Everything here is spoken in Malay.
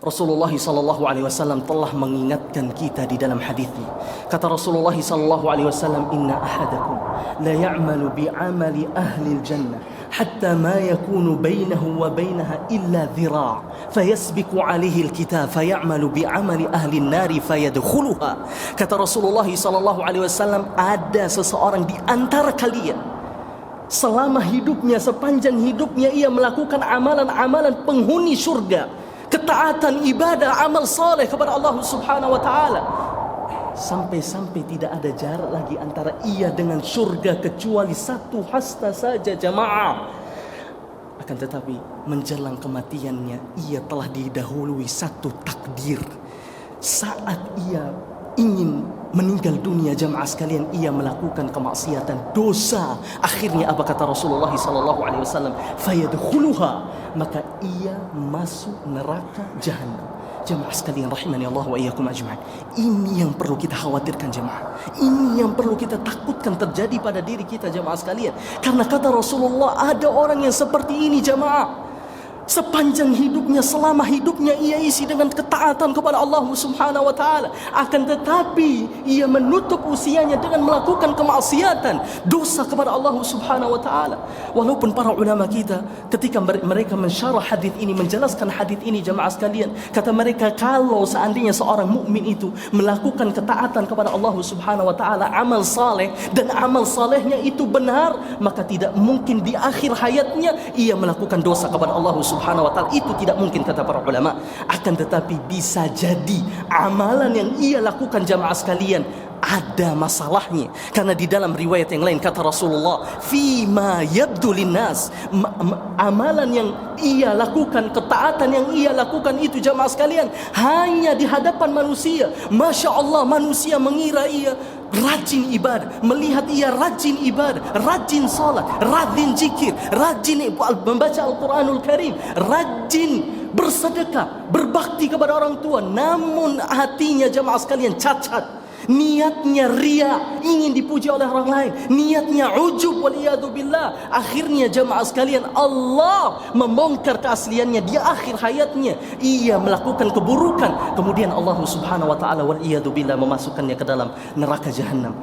Rasulullah sallallahu alaihi wasallam telah mengingatkan kita di dalam hadisnya. Kata Rasulullah sallallahu alaihi wasallam, "Inna ahadakum la ya'malu bi'amali ahli al-jannah hatta ma yakunu bainahu wa bainaha illa dhira' fayasbiqu 'alaihi al-kitab fay'amalu bi'amali ahli an-nar fayadkhuluha." Kata Rasulullah sallallahu alaihi wasallam, ada seseorang di antara kalian selama hidupnya, sepanjang hidupnya ia melakukan amalan-amalan penghuni surga, ketaatan, ibadah, amal saleh kepada Allah Subhanahu wa taala, sampai-sampai tidak ada jarak lagi antara ia dengan surga kecuali satu hasta saja, jamaah. Akan tetapi menjelang kematiannya ia telah didahului satu takdir. Saat ia ingin meninggal dunia, jamaah sekalian, ia melakukan kemaksiatan, dosa. Akhirnya apa kata Rasulullah sallallahu alaihi wasallam? Fayadkhuluha, maka ia masuk neraka jahanam. Jamaah sekalian rahimani Allah wa iyyakum ajma'in. Ini yang perlu kita khawatirkan, jamaah. Ini yang perlu kita takutkan terjadi pada diri kita, jamaah sekalian. Karena kata Rasulullah, ada orang yang seperti ini, jamaah. Sepanjang hidupnya, selama hidupnya ia isi dengan ketaatan kepada Allah Subhanahu wa taala. Akan tetapi ia menutup usianya dengan melakukan kemaksiatan, dosa kepada Allah Subhanahu wa taala. Walaupun para ulama kita ketika mereka mensyarah hadis ini, menjelaskan hadis ini, jamaah sekalian, kata mereka, kalau seandainya seorang mukmin itu melakukan ketaatan kepada Allah Subhanahu wa taala, amal saleh, dan amal salehnya itu benar, maka tidak mungkin di akhir hayatnya ia melakukan dosa kepada Allah Subhanahu wa taala. Itu tidak mungkin kata para ulama. Akan tetapi bisa jadi amalan yang ia lakukan, jamaah sekalian, ada masalahnya. Karena di dalam riwayat yang lain kata Rasulullah, fima yabdu linnas, amalan yang ia lakukan, ketaatan yang ia lakukan itu, jamaah sekalian, hanya di hadapan manusia. Masya Allah, manusia mengira ia rajin ibadah, melihat ia rajin ibadah, rajin salat, rajin zikir, rajin membaca Al-Quranul Karim, rajin bersedekah, berbakti kepada orang tua. Namun hatinya, jamaah sekalian, cacat. Niatnya ria, ingin dipuji oleh orang lain. Niatnya ujub, waliyadzubillah. Akhirnya, jamaah sekalian, Allah membongkar keasliannya di akhir hayatnya. Ia melakukan keburukan, kemudian Allah Subhanahu wa taala waliyadzubillah memasukkannya ke dalam neraka jahanam.